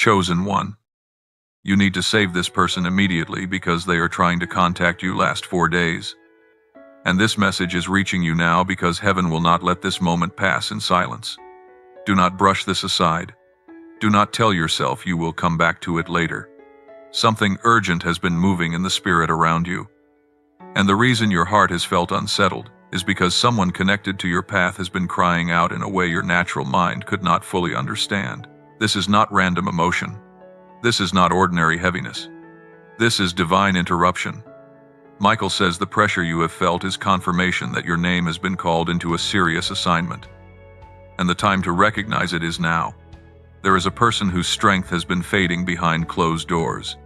Chosen one. You need to save this person immediately because they are trying to contact you last 4 days. And this message is reaching you now because heaven will not let this moment pass in silence. Do not brush this aside. Do not tell yourself you will come back to it later. Something urgent has been moving in the spirit around you. And the reason your heart has felt unsettled is because someone connected to your path has been crying out in a way your natural mind could not fully understand. This is not random emotion. This is not ordinary heaviness. This is divine interruption. Michael says the pressure you have felt is confirmation that your name has been called into a serious assignment. And the time to recognize it is now. There is a person whose strength has been fading behind closed doors.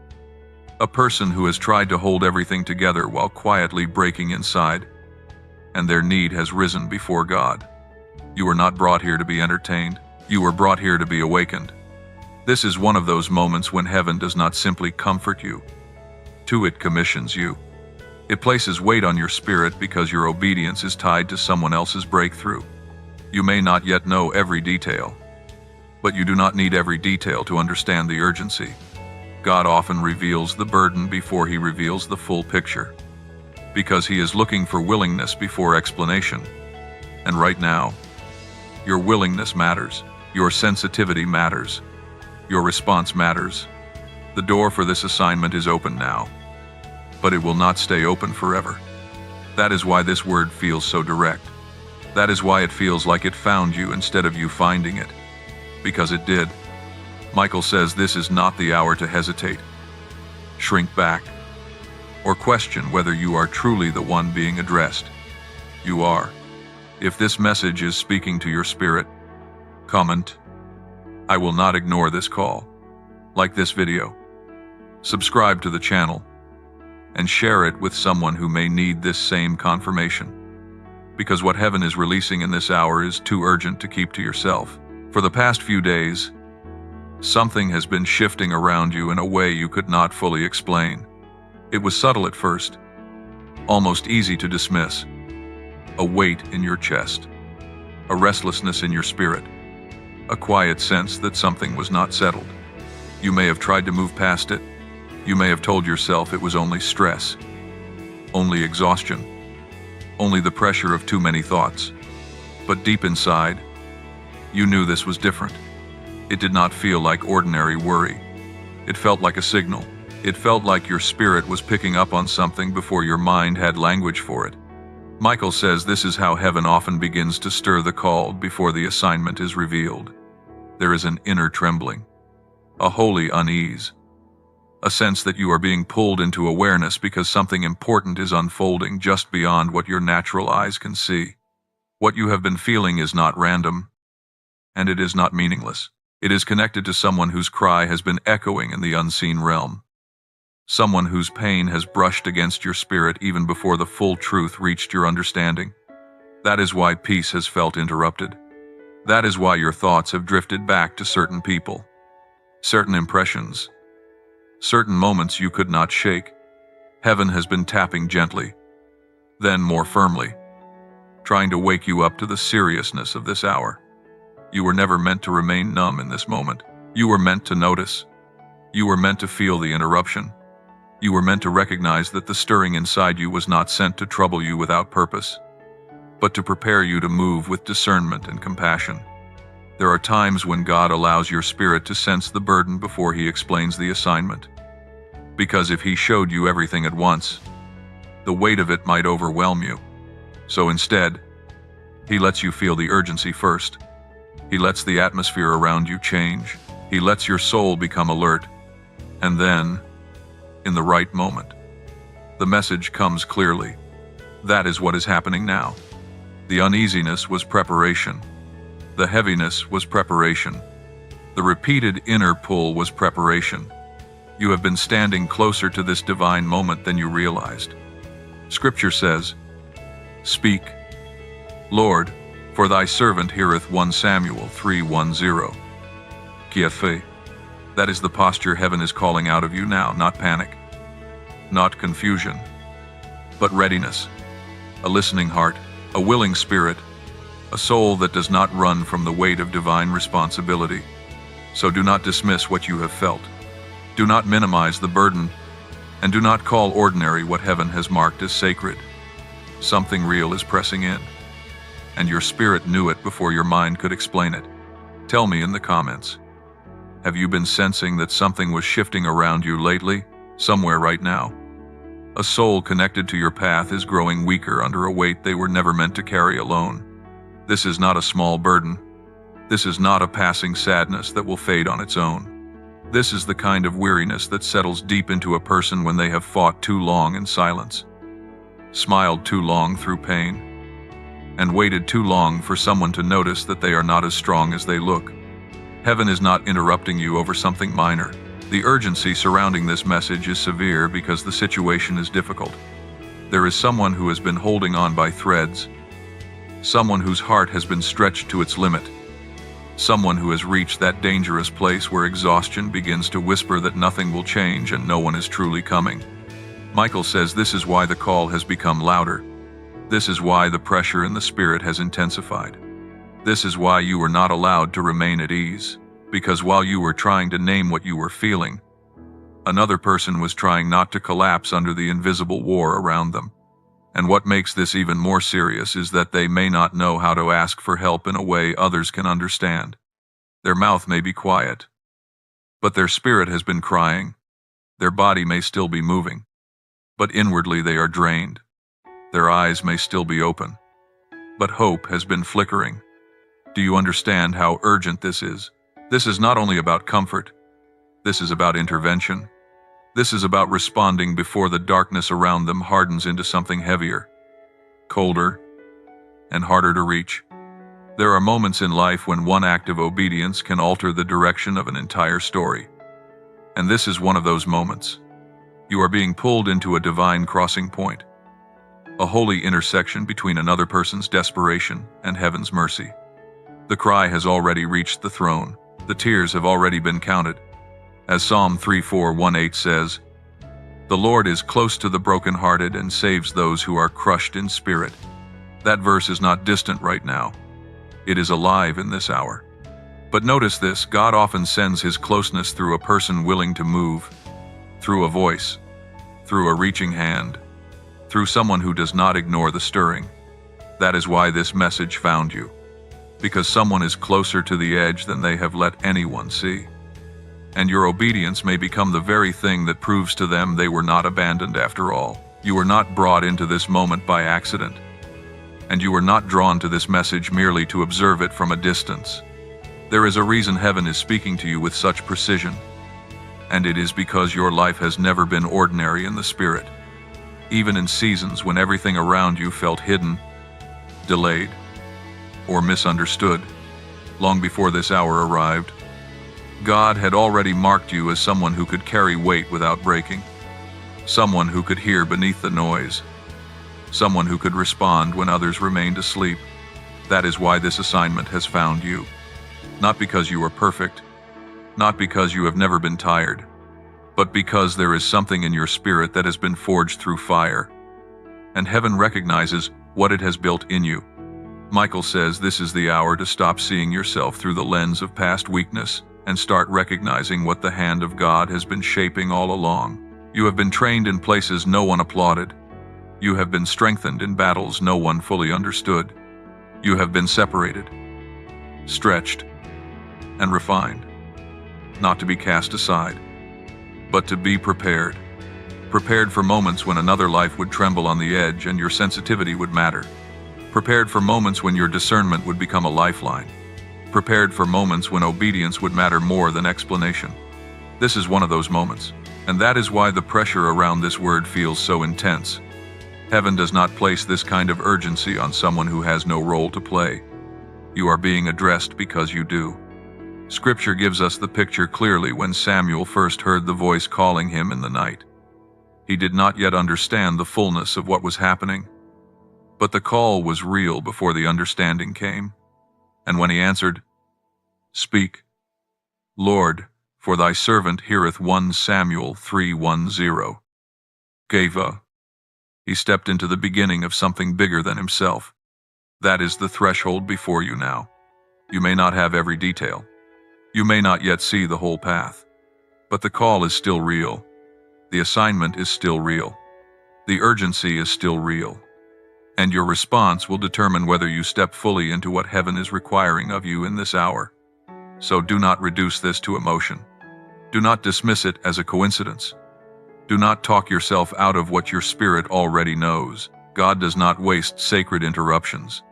A person who has tried to hold everything together while quietly breaking inside. And their need has risen before God. You were not brought here to be entertained. You were brought here to be awakened. This is one of those moments when heaven does not simply comfort you. It commissions you. It places weight on your spirit because your obedience is tied to someone else's breakthrough. You may not yet know every detail, but you do not need every detail to understand the urgency. God often reveals the burden before he reveals the full picture, because he is looking for willingness before explanation. And right now, your willingness matters. Your sensitivity matters. Your response matters. The door for this assignment is open now, but it will not stay open forever. That is why this word feels so direct. That is why it feels like it found you instead of you finding it. Because it did. Michael says this is not the hour to hesitate, shrink back, or question whether you are truly the one being addressed. You are. If this message is speaking to your spirit, comment, "I will not ignore this call." Like this video, subscribe to the channel, and share it with someone who may need this same confirmation. Because what heaven is releasing in this hour is too urgent to keep to yourself. For the past few days, something has been shifting around you in a way you could not fully explain. It was subtle at first, almost easy to dismiss. A weight in your chest, a restlessness in your spirit, a quiet sense that something was not settled. You may have tried to move past it. You may have told yourself it was only stress, only exhaustion, only the pressure of too many thoughts. But deep inside, you knew this was different. It did not feel like ordinary worry. It felt like a signal. It felt like your spirit was picking up on something before your mind had language for it. Michael says this is how heaven often begins to stir the called before the assignment is revealed. There is an inner trembling, a holy unease, a sense that you are being pulled into awareness because something important is unfolding just beyond what your natural eyes can see. What you have been feeling is not random, and it is not meaningless. It is connected to someone whose cry has been echoing in the unseen realm. Someone whose pain has brushed against your spirit even before the full truth reached your understanding. That is why peace has felt interrupted. That is why your thoughts have drifted back to certain people, certain impressions, certain moments you could not shake. Heaven has been tapping gently, then more firmly, trying to wake you up to the seriousness of this hour. You were never meant to remain numb in this moment. You were meant to notice. You were meant to feel the interruption. You were meant to recognize that the stirring inside you was not sent to trouble you without purpose, but to prepare you to move with discernment and compassion. There are times when God allows your spirit to sense the burden before he explains the assignment. Because if he showed you everything at once, the weight of it might overwhelm you. So instead, he lets you feel the urgency first. He lets the atmosphere around you change. He lets your soul become alert. And then, in the right moment, the message comes clearly. That is what is happening now. The uneasiness was preparation. The heaviness was preparation. The repeated inner pull was preparation. You have been standing closer to this divine moment than you realized. Scripture says, "Speak, Lord, for thy servant heareth." 1 Samuel 3:10. Kiefe. That is the posture heaven is calling out of you now, not panic, not confusion, but readiness, a listening heart, a willing spirit, a soul that does not run from the weight of divine responsibility. So do not dismiss what you have felt. Do not minimize the burden, and do not call ordinary what heaven has marked as sacred. Something real is pressing in, and your spirit knew it before your mind could explain it. Tell me in the comments. Have you been sensing that something was shifting around you lately, somewhere right now? A soul connected to your path is growing weaker under a weight they were never meant to carry alone. This is not a small burden. This is not a passing sadness that will fade on its own. This is the kind of weariness that settles deep into a person when they have fought too long in silence, smiled too long through pain, and waited too long for someone to notice that they are not as strong as they look. Heaven is not interrupting you over something minor. The urgency surrounding this message is severe because the situation is difficult. There is someone who has been holding on by threads, someone whose heart has been stretched to its limit, someone who has reached that dangerous place where exhaustion begins to whisper that nothing will change and no one is truly coming. Michael says this is why the call has become louder. This is why the pressure in the spirit has intensified. This is why you were not allowed to remain at ease, because while you were trying to name what you were feeling, another person was trying not to collapse under the invisible war around them. And what makes this even more serious is that they may not know how to ask for help in a way others can understand. Their mouth may be quiet, but their spirit has been crying. Their body may still be moving, but inwardly they are drained. Their eyes may still be open, but hope has been flickering. Do you understand how urgent this is? This is not only about comfort. This is about intervention. This is about responding before the darkness around them hardens into something heavier, colder, and harder to reach. There are moments in life when one act of obedience can alter the direction of an entire story. And this is one of those moments. You are being pulled into a divine crossing point, a holy intersection between another person's desperation and heaven's mercy. The cry has already reached the throne. The tears have already been counted. As Psalm 34:18 says, "The Lord is close to the brokenhearted and saves those who are crushed in spirit." That verse is not distant right now. It is alive in this hour. But notice this, God often sends his closeness through a person willing to move, through a voice, through a reaching hand, through someone who does not ignore the stirring. That is why this message found you. Because someone is closer to the edge than they have let anyone see. And your obedience may become the very thing that proves to them they were not abandoned after all. You were not brought into this moment by accident. And you were not drawn to this message merely to observe it from a distance. There is a reason heaven is speaking to you with such precision. And it is because your life has never been ordinary in the spirit. Even in seasons when everything around you felt hidden, delayed, or misunderstood, long before this hour arrived, God had already marked you as someone who could carry weight without breaking, someone who could hear beneath the noise, someone who could respond when others remained asleep. That is why this assignment has found you. Not because you are perfect, not because you have never been tired, but because there is something in your spirit that has been forged through fire, and heaven recognizes what it has built in you. Michael says this is the hour to stop seeing yourself through the lens of past weakness and start recognizing what the hand of God has been shaping all along. You have been trained in places no one applauded. You have been strengthened in battles no one fully understood. You have been separated, stretched, and refined, not to be cast aside, but to be prepared. Prepared for moments when another life would tremble on the edge and your sensitivity would matter. Prepared for moments when your discernment would become a lifeline. Prepared for moments when obedience would matter more than explanation. This is one of those moments, and that is why the pressure around this word feels so intense. Heaven does not place this kind of urgency on someone who has no role to play. You are being addressed because you do. Scripture gives us the picture clearly when Samuel first heard the voice calling him in the night. He did not yet understand the fullness of what was happening, but the call was real before the understanding came. And when he answered, "Speak, Lord, for thy servant heareth," 1 Samuel 3:10. Geva. He stepped into the beginning of something bigger than himself. That is the threshold before you now. You may not have every detail. You may not yet see the whole path, but the call is still real. The assignment is still real. The urgency is still real. And your response will determine whether you step fully into what heaven is requiring of you in this hour. So do not reduce this to emotion. Do not dismiss it as a coincidence. Do not talk yourself out of what your spirit already knows. God does not waste sacred interruptions,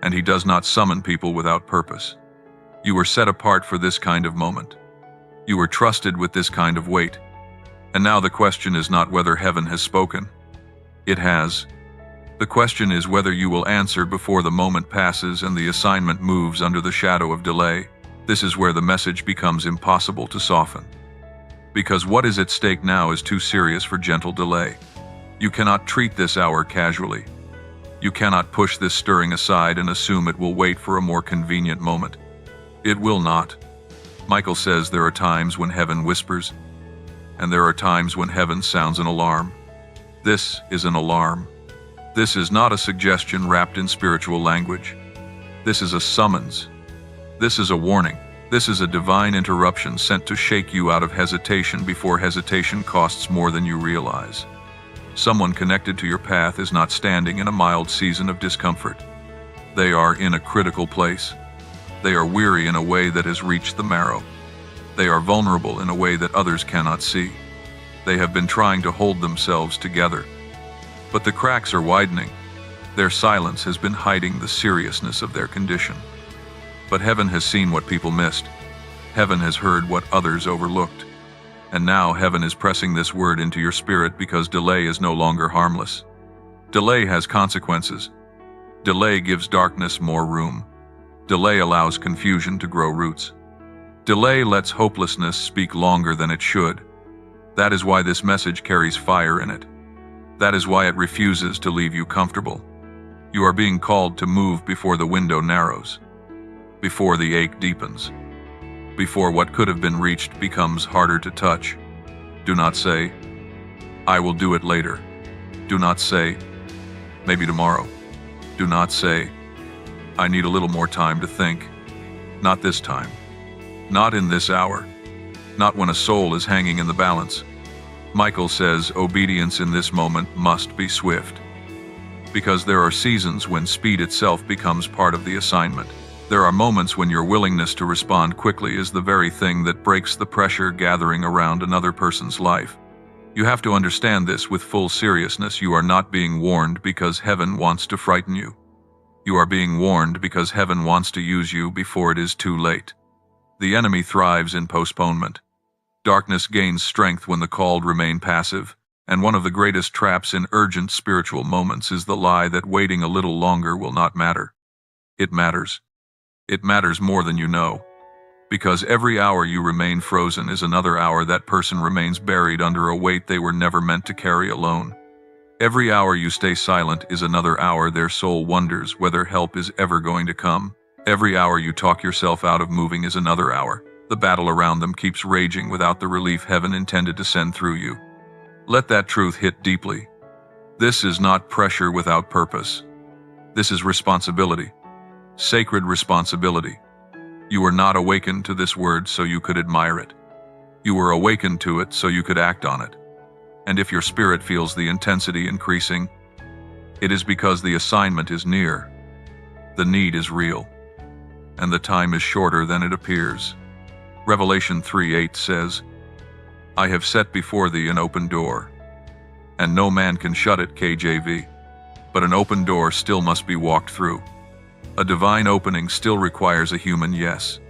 and He does not summon people without purpose. You were set apart for this kind of moment. You were trusted with this kind of weight. And now the question is not whether heaven has spoken. It has. The question is whether you will answer before the moment passes and the assignment moves under the shadow of delay. This is where the message becomes impossible to soften. Because what is at stake now is too serious for gentle delay. You cannot treat this hour casually. You cannot push this stirring aside and assume it will wait for a more convenient moment. It will not. Michael says there are times when heaven whispers, and there are times when heaven sounds an alarm. This is an alarm. This is not a suggestion wrapped in spiritual language. This is a summons. This is a warning. This is a divine interruption sent to shake you out of hesitation before hesitation costs more than you realize. Someone connected to your path is not standing in a mild season of discomfort. They are in a critical place. They are weary in a way that has reached the marrow. They are vulnerable in a way that others cannot see. They have been trying to hold themselves together. But the cracks are widening. Their silence has been hiding the seriousness of their condition. But heaven has seen what people missed. Heaven has heard what others overlooked. And now heaven is pressing this word into your spirit because delay is no longer harmless. Delay has consequences. Delay gives darkness more room. Delay allows confusion to grow roots. Delay lets hopelessness speak longer than it should. That is why this message carries fire in it. That is why it refuses to leave you comfortable. You are being called to move before the window narrows, before the ache deepens, before what could have been reached becomes harder to touch. Do not say, "I will do it later." Do not say, "Maybe tomorrow." Do not say, "I need a little more time to think." Not this time. Not in this hour. Not when a soul is hanging in the balance. Michael says obedience in this moment must be swift. Because there are seasons when speed itself becomes part of the assignment. There are moments when your willingness to respond quickly is the very thing that breaks the pressure gathering around another person's life. You have to understand this with full seriousness. You are not being warned because heaven wants to frighten you. You are being warned because heaven wants to use you before it is too late. The enemy thrives in postponement. Darkness gains strength when the called remain passive, and one of the greatest traps in urgent spiritual moments is the lie that waiting a little longer will not matter. It matters. It matters more than you know. Because every hour you remain frozen is another hour that person remains buried under a weight they were never meant to carry alone. Every hour you stay silent is another hour their soul wonders whether help is ever going to come. Every hour you talk yourself out of moving is another hour. The battle around them keeps raging without the relief heaven intended to send through you. Let that truth hit deeply. This is not pressure without purpose. This is responsibility. Sacred responsibility. You were not awakened to this word so you could admire it. You were awakened to it so you could act on it. And if your spirit feels the intensity increasing, it is because the assignment is near. The need is real. And the time is shorter than it appears. Revelation 3:8 says, "I have set before thee an open door, and no man can shut it," KJV. But an open door still must be walked through. A divine opening still requires a human yes.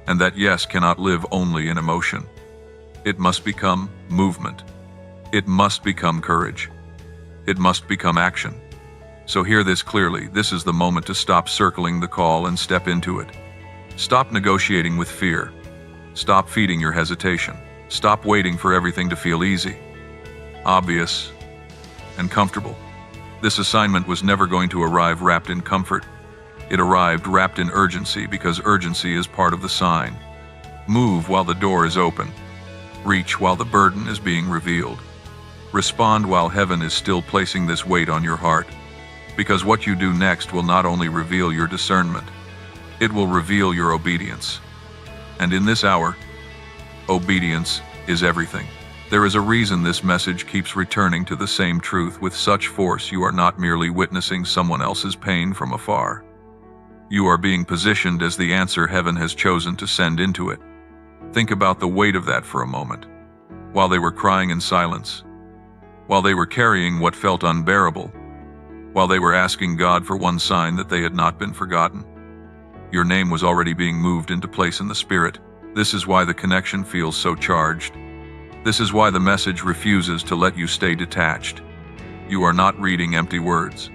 And that yes cannot live only in emotion. It must become movement. It must become courage. It must become action. So hear this clearly. This is the moment to stop circling the call and step into it. Stop negotiating with fear. Stop feeding your hesitation. Stop waiting for everything to feel easy, obvious, and comfortable. This assignment was never going to arrive wrapped in comfort. It arrived wrapped in urgency because urgency is part of the sign. Move while the door is open. Reach while the burden is being revealed. Respond while heaven is still placing this weight on your heart. Because what you do next will not only reveal your discernment, it will reveal your obedience. And in this hour, obedience is everything. There is a reason this message keeps returning to the same truth with such force. You are not merely witnessing someone else's pain from afar. You are being positioned as the answer heaven has chosen to send into it. Think about the weight of that for a moment. While they were crying in silence, while they were carrying what felt unbearable, while they were asking God for one sign that they had not been forgotten, your name was already being moved into place in the Spirit. This is why the connection feels so charged. This is why the message refuses to let you stay detached. You are not reading empty words.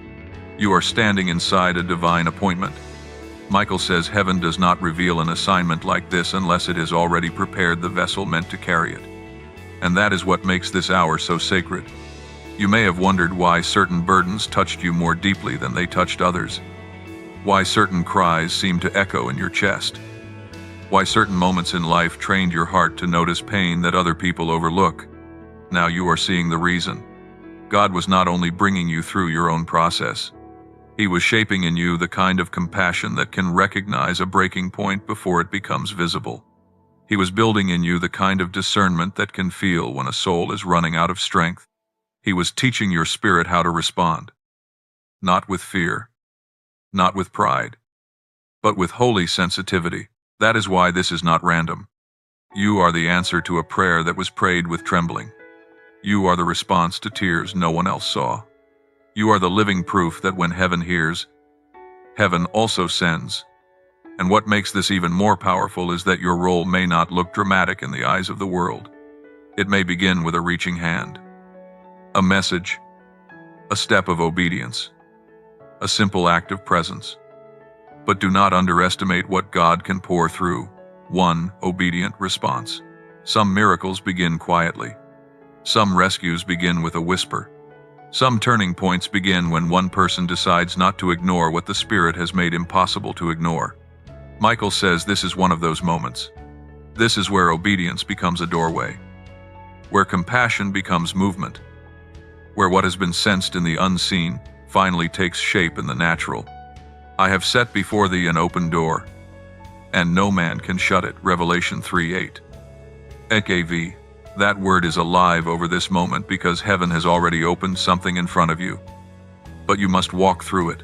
You are standing inside a divine appointment. Michael says heaven does not reveal an assignment like this unless it has already prepared the vessel meant to carry it. And that is what makes this hour so sacred. You may have wondered why certain burdens touched you more deeply than they touched others. Why certain cries seemed to echo in your chest. Why certain moments in life trained your heart to notice pain that other people overlook. Now you are seeing the reason. God was not only bringing you through your own process, He was shaping in you the kind of compassion that can recognize a breaking point before it becomes visible. He was building in you the kind of discernment that can feel when a soul is running out of strength. He was teaching your spirit how to respond. Not with fear, not with pride, but with holy sensitivity. That is why this is not random. You are the answer to a prayer that was prayed with trembling. You are the response to tears no one else saw. You are the living proof that when heaven hears, heaven also sends. And what makes this even more powerful is that your role may not look dramatic in the eyes of the world. It may begin with a reaching hand, a message, a step of obedience, a simple act of presence. But do not underestimate what God can pour through one obedient response. Some miracles begin quietly. Some rescues begin with a whisper. Some turning points begin when one person decides not to ignore what the Spirit has made impossible to ignore. Michael says this is one of those moments. This is where obedience becomes a doorway, where compassion becomes movement, where what has been sensed in the unseen finally takes shape in the natural. I have set before thee an open door, and no man can shut it. Revelation 3:8. EKV. That word is alive over this moment because heaven has already opened something in front of you. But you must walk through it.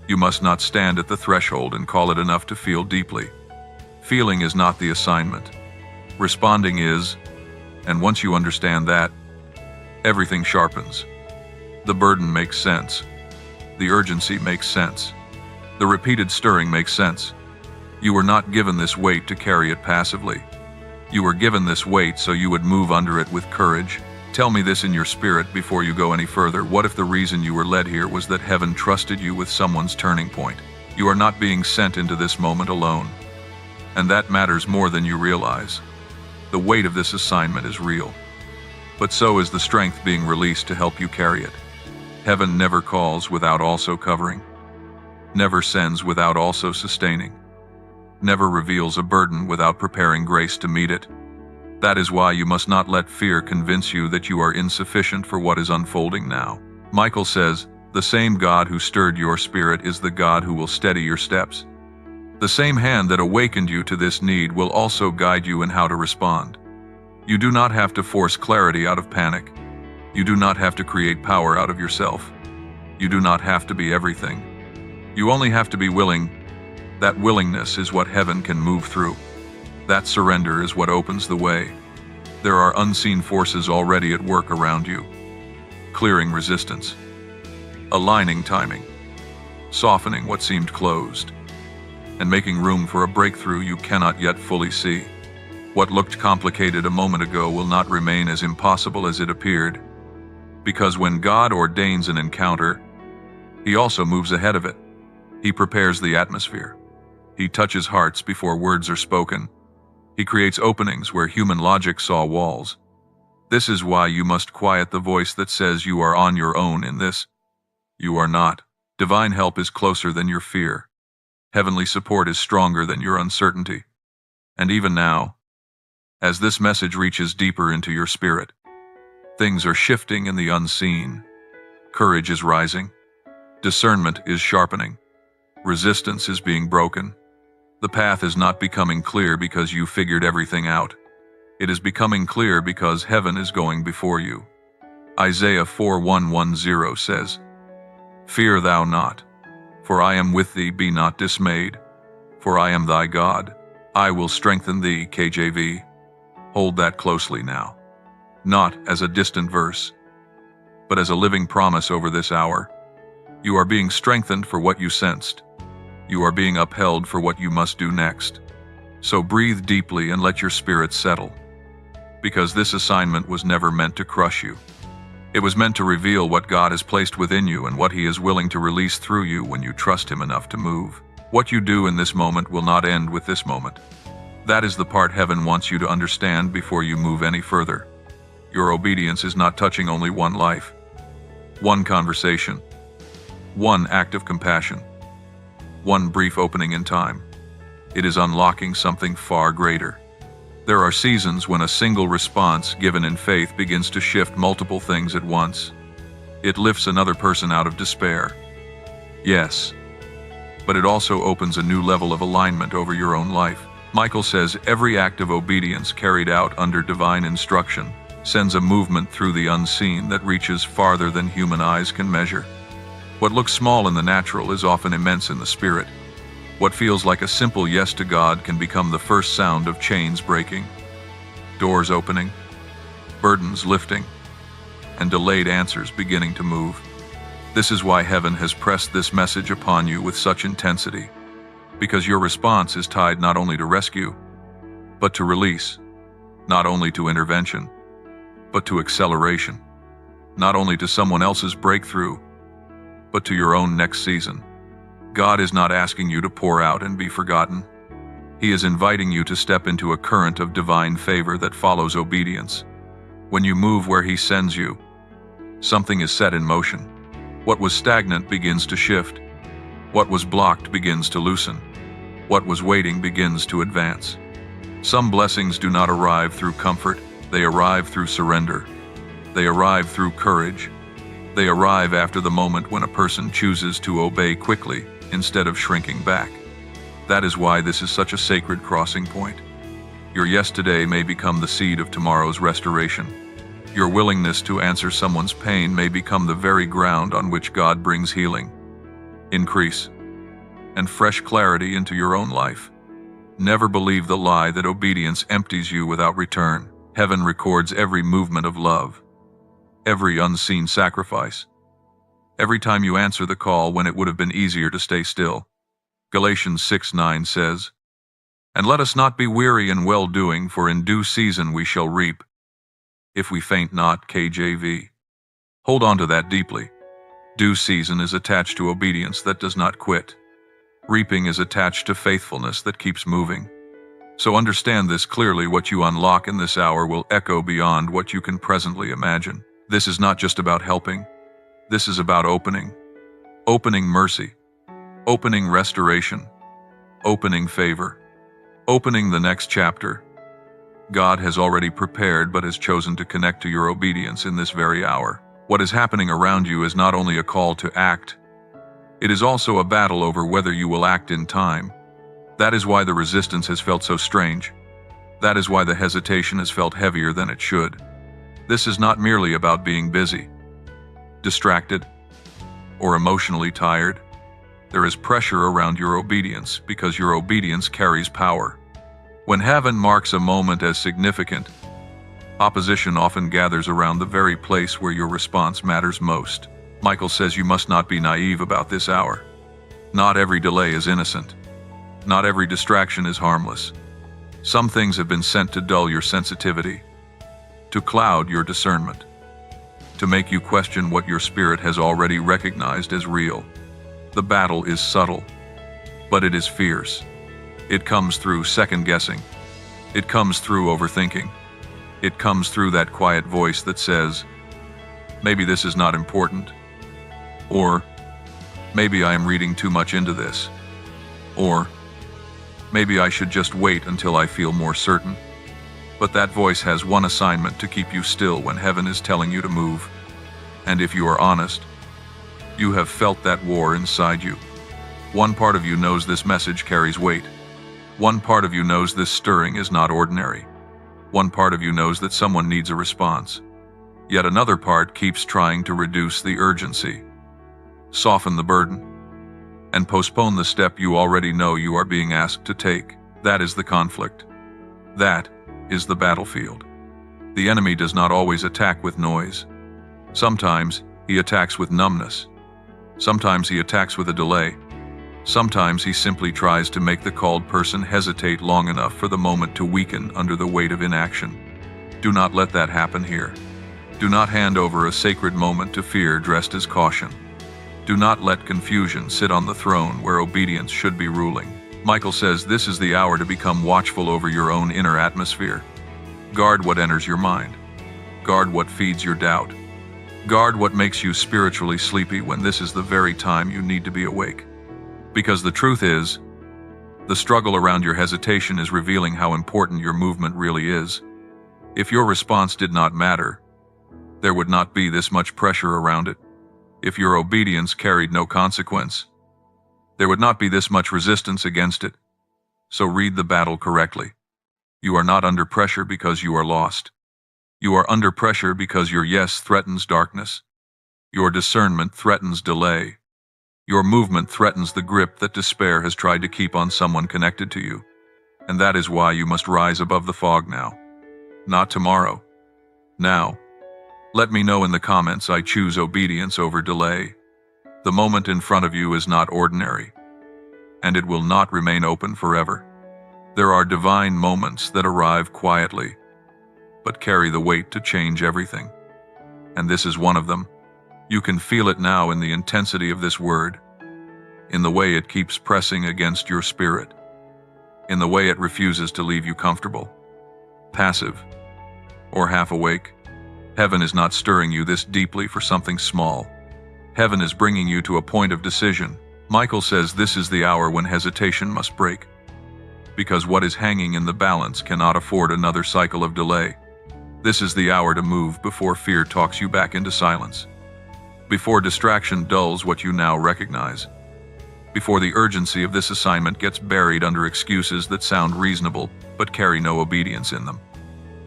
You must not stand at the threshold and call it enough to feel deeply. Feeling is not the assignment. Responding is, and once you understand that, everything sharpens. The burden makes sense. The urgency makes sense. The repeated stirring makes sense. You were not given this weight to carry it passively. You were given this weight so you would move under it with courage. Tell me this in your spirit before you go any further. What if the reason you were led here was that heaven trusted you with someone's turning point? You are not being sent into this moment alone. And that matters more than you realize. The weight of this assignment is real. But so is the strength being released to help you carry it. Heaven never calls without also covering. Never sends without also sustaining. Never reveals a burden without preparing grace to meet it. That is why you must not let fear convince you that you are insufficient for what is unfolding now. Michael says, the same God who stirred your spirit is the God who will steady your steps. The same hand that awakened you to this need will also guide you in how to respond. You do not have to force clarity out of panic. You do not have to create power out of yourself. You do not have to be everything. You only have to be willing. That willingness is what heaven can move through. That surrender is what opens the way. There are unseen forces already at work around you, clearing resistance, aligning timing, softening what seemed closed, and making room for a breakthrough you cannot yet fully see. What looked complicated a moment ago will not remain as impossible as it appeared, because when God ordains an encounter, He also moves ahead of it. He prepares the atmosphere. He touches hearts before words are spoken. He creates openings where human logic saw walls. This is why you must quiet the voice that says you are on your own in this. You are not. Divine help is closer than your fear. Heavenly support is stronger than your uncertainty. And even now, as this message reaches deeper into your spirit, things are shifting in the unseen. Courage is rising. Discernment is sharpening. Resistance is being broken. The path is not becoming clear because you figured everything out. It is becoming clear because heaven is going before you. Isaiah 4:1-10 says, "Fear thou not, for I am with thee, be not dismayed, for I am thy God. I will strengthen thee." KJV. Hold that closely now. Not as a distant verse, but as a living promise over this hour. You are being strengthened for what you sensed. You are being upheld for what you must do next. So breathe deeply and let your spirit settle. Because this assignment was never meant to crush you. It was meant to reveal what God has placed within you and what He is willing to release through you when you trust Him enough to move. What you do in this moment will not end with this moment. That is the part heaven wants you to understand before you move any further. Your obedience is not touching only one life, one conversation, one act of compassion, one brief opening in time. It is unlocking something far greater. There are seasons when a single response given in faith begins to shift multiple things at once. It lifts another person out of despair. Yes, but it also opens a new level of alignment over your own life. Michael says every act of obedience carried out under divine instruction sends a movement through the unseen that reaches farther than human eyes can measure. What looks small in the natural is often immense in the spirit. What feels like a simple yes to God can become the first sound of chains breaking, doors opening, burdens lifting, and delayed answers beginning to move. This is why heaven has pressed this message upon you with such intensity, because your response is tied not only to rescue, but to release, not only to intervention, but to acceleration, not only to someone else's breakthrough, but to your own next season. God is not asking you to pour out and be forgotten. He is inviting you to step into a current of divine favor that follows obedience. When you move where He sends you, something is set in motion. What was stagnant begins to shift. What was blocked begins to loosen. What was waiting begins to advance. Some blessings do not arrive through comfort. They arrive through surrender. They arrive through courage. They arrive after the moment when a person chooses to obey quickly instead of shrinking back. That is why this is such a sacred crossing point. Your yes today may become the seed of tomorrow's restoration. Your willingness to answer someone's pain may become the very ground on which God brings healing, increase, and fresh clarity into your own life. Never believe the lie that obedience empties you without return. Heaven records every movement of love, every unseen sacrifice, every time you answer the call when it would have been easier to stay still. Galatians 6:9 says, "And let us not be weary in well-doing, for in due season we shall reap, if we faint not." KJV. Hold on to that deeply. Due season is attached to obedience that does not quit. Reaping is attached to faithfulness that keeps moving. So understand this clearly: what you unlock in this hour will echo beyond what you can presently imagine. This is not just about helping. This is about opening mercy, opening restoration, opening favor, opening the next chapter. God has already prepared but has chosen to connect to your obedience in this very hour. What is happening around you is not only a call to act, it is also a battle over whether you will act in time. That is why the resistance has felt so strange. That is why the hesitation has felt heavier than it should. This is not merely about being busy, distracted, or emotionally tired. There is pressure around your obedience because your obedience carries power. When heaven marks a moment as significant, opposition often gathers around the very place where your response matters most. Michael says you must not be naive about this hour. Not every delay is innocent. Not every distraction is harmless. Some things have been sent to dull your sensitivity, to cloud your discernment, to make you question what your spirit has already recognized as real. The battle is subtle, but it is fierce. It comes through second-guessing. It comes through overthinking. It comes through that quiet voice that says, maybe this is not important, or maybe I am reading too much into this, or maybe I should just wait until I feel more certain. But that voice has one assignment: to keep you still when heaven is telling you to move. And if you are honest, you have felt that war inside you. One part of you knows this message carries weight. One part of you knows this stirring is not ordinary. One part of you knows that someone needs a response. Yet another part keeps trying to reduce the urgency, soften the burden, and postpone the step you already know you are being asked to take. That is the conflict. That is the battlefield. The enemy does not always attack with noise. Sometimes he attacks with numbness. Sometimes he attacks with a delay. Sometimes he simply tries to make the called person hesitate long enough for the moment to weaken under the weight of inaction. Do not let that happen here. Do not hand over a sacred moment to fear dressed as caution. Do not let confusion sit on the throne where obedience should be ruling. Michael says this is the hour to become watchful over your own inner atmosphere. Guard what enters your mind. Guard what feeds your doubt. Guard what makes you spiritually sleepy when this is the very time you need to be awake. Because the truth is, the struggle around your hesitation is revealing how important your movement really is. If your response did not matter, there would not be this much pressure around it. If your obedience carried no consequence, there would not be this much resistance against it. So read the battle correctly. You are not under pressure because you are lost. You are under pressure because your yes threatens darkness. Your discernment threatens delay. Your movement threatens the grip that despair has tried to keep on someone connected to you. And that is why you must rise above the fog now. Not tomorrow. Now. Let me know in the comments I choose obedience over delay. The moment in front of you is not ordinary, and it will not remain open forever. There are divine moments that arrive quietly, but carry the weight to change everything. And this is one of them. You can feel it now in the intensity of this word, in the way it keeps pressing against your spirit, in the way it refuses to leave you comfortable, passive, or half awake. Heaven is not stirring you this deeply for something small. Heaven is bringing you to a point of decision. Michael says this is the hour when hesitation must break, because what is hanging in the balance cannot afford another cycle of delay. This is the hour to move before fear talks you back into silence, before distraction dulls what you now recognize, before the urgency of this assignment gets buried under excuses that sound reasonable but carry no obedience in them.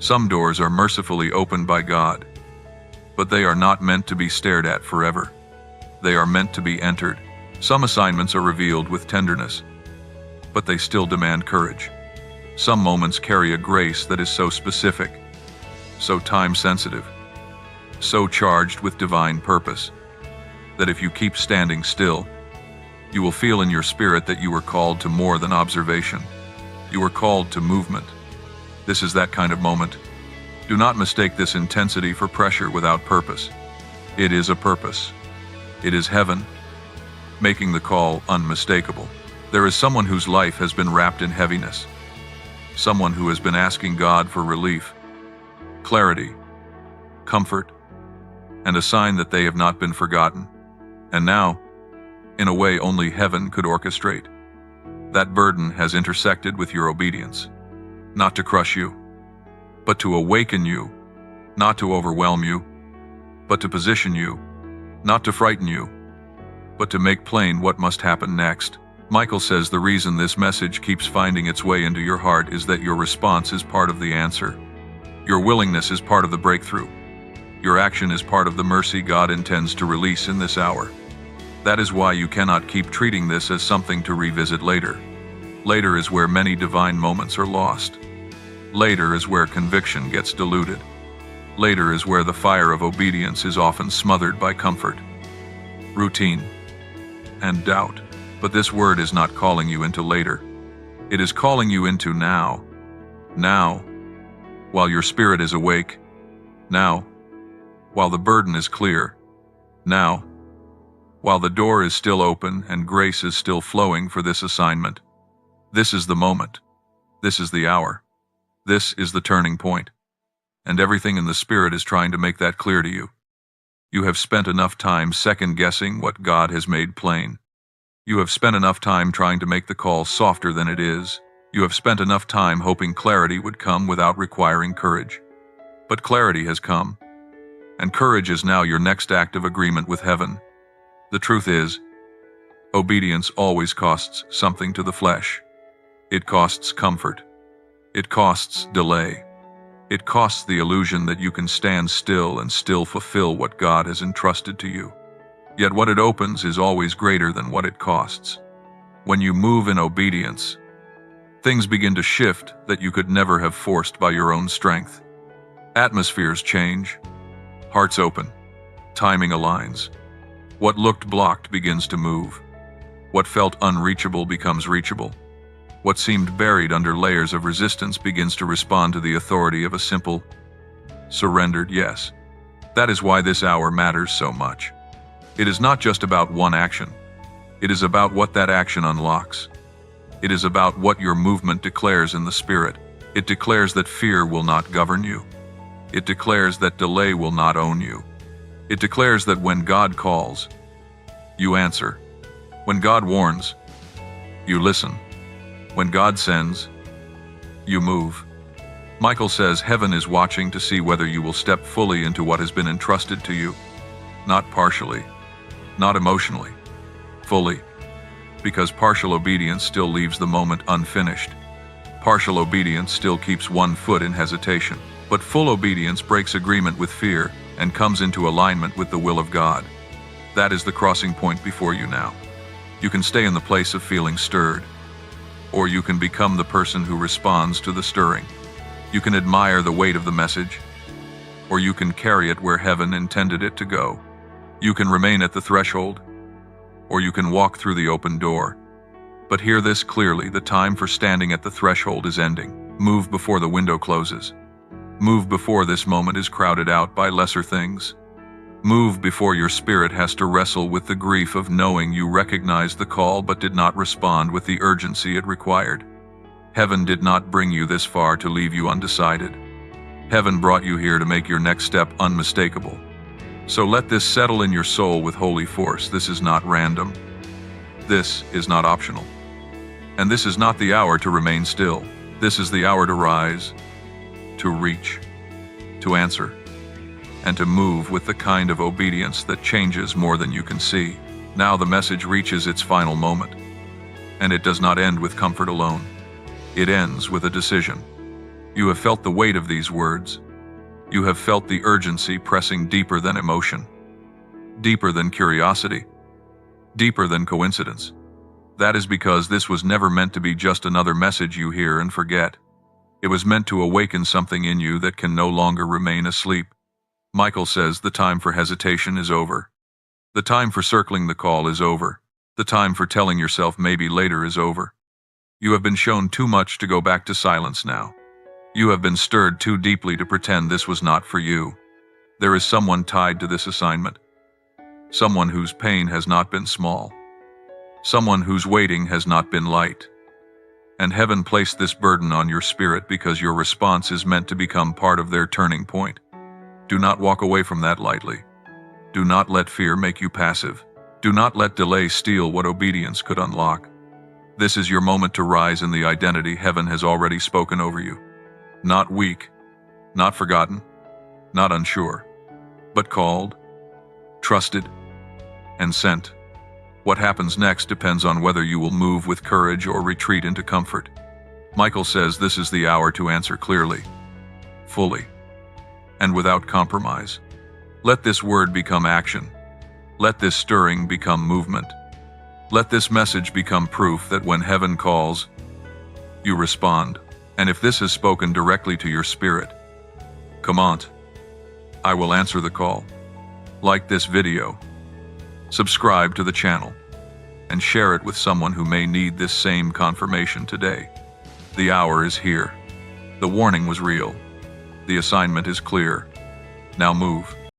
Some doors are mercifully opened by God, but they are not meant to be stared at forever. They are meant to be entered. Some assignments are revealed with tenderness, but they still demand courage. Some moments carry a grace that is so specific, so time-sensitive, so charged with divine purpose, that if you keep standing still, you will feel in your spirit that you were called to more than observation. You were called to movement. This is that kind of moment. Do not mistake this intensity for pressure without purpose. It is a purpose. It is heaven, making the call unmistakable. There is someone whose life has been wrapped in heaviness, someone who has been asking God for relief, clarity, comfort, and a sign that they have not been forgotten. And now, in a way only heaven could orchestrate, that burden has intersected with your obedience, not to crush you, but to awaken you, not to overwhelm you, but to position you, not to frighten you, but to make plain what must happen next. Michael says the reason this message keeps finding its way into your heart is that your response is part of the answer. Your willingness is part of the breakthrough. Your action is part of the mercy God intends to release in this hour. That is why you cannot keep treating this as something to revisit later. Later is where many divine moments are lost. Later is where conviction gets diluted. Later is where the fire of obedience is often smothered by comfort, routine, and doubt. But this word is not calling you into later. It is calling you into now. Now, while your spirit is awake. Now, while the burden is clear. Now, while the door is still open and grace is still flowing for this assignment. This is the moment. This is the hour. This is the turning point. And everything in the spirit is trying to make that clear to you. You have spent enough time second-guessing what God has made plain. You have spent enough time trying to make the call softer than it is. You have spent enough time hoping clarity would come without requiring courage. But clarity has come, and courage is now your next act of agreement with heaven. The truth is, obedience always costs something to the flesh. It costs comfort. It costs delay. It costs the illusion that you can stand still and still fulfill what God has entrusted to you. Yet what it opens is always greater than what it costs. When you move in obedience, things begin to shift that you could never have forced by your own strength. Atmospheres change. Hearts open. Timing aligns. What looked blocked begins to move. What felt unreachable becomes reachable. What seemed buried under layers of resistance begins to respond to the authority of a simple, surrendered yes. That is why this hour matters so much. It is not just about one action. It is about what that action unlocks. It is about what your movement declares in the Spirit. It declares that fear will not govern you. It declares that delay will not own you. It declares that when God calls, you answer. When God warns, you listen. When God sends, you move. Michael says heaven is watching to see whether you will step fully into what has been entrusted to you. Not partially, not emotionally, fully. Because partial obedience still leaves the moment unfinished. Partial obedience still keeps one foot in hesitation. But full obedience breaks agreement with fear and comes into alignment with the will of God. That is the crossing point before you now. You can stay in the place of feeling stirred, or you can become the person who responds to the stirring. You can admire the weight of the message, or you can carry it where heaven intended it to go. You can remain at the threshold, or you can walk through the open door. But hear this clearly, the time for standing at the threshold is ending. Move before the window closes. Move before this moment is crowded out by lesser things. Move before your spirit has to wrestle with the grief of knowing you recognized the call but did not respond with the urgency it required. Heaven did not bring you this far to leave you undecided. Heaven brought you here to make your next step unmistakable. So let this settle in your soul with holy force. This is not random. This is not optional. And this is not the hour to remain still. This is the hour to rise, to reach, to answer, and to move with the kind of obedience that changes more than you can see. Now the message reaches its final moment. And it does not end with comfort alone. It ends with a decision. You have felt the weight of these words. You have felt the urgency pressing deeper than emotion, deeper than curiosity, deeper than coincidence. That is because this was never meant to be just another message you hear and forget. It was meant to awaken something in you that can no longer remain asleep. Michael says the time for hesitation is over. The time for circling the call is over. The time for telling yourself maybe later is over. You have been shown too much to go back to silence now. You have been stirred too deeply to pretend this was not for you. There is someone tied to this assignment. Someone whose pain has not been small. Someone whose waiting has not been light. And heaven placed this burden on your spirit because your response is meant to become part of their turning point. Do not walk away from that lightly. Do not let fear make you passive. Do not let delay steal what obedience could unlock. This is your moment to rise in the identity heaven has already spoken over you. Not weak, not forgotten, not unsure, but called, trusted, and sent. What happens next depends on whether you will move with courage or retreat into comfort. Michael says this is the hour to answer clearly, fully, and without compromise. Let this word become action. Let this stirring become movement. Let this message become proof that when heaven calls, you respond. And if this has spoken directly to your spirit, come on, I will answer the call. Like this video, subscribe to the channel, and share it with someone who may need this same confirmation today. The hour is here. The warning was real. The assignment is clear. Now move.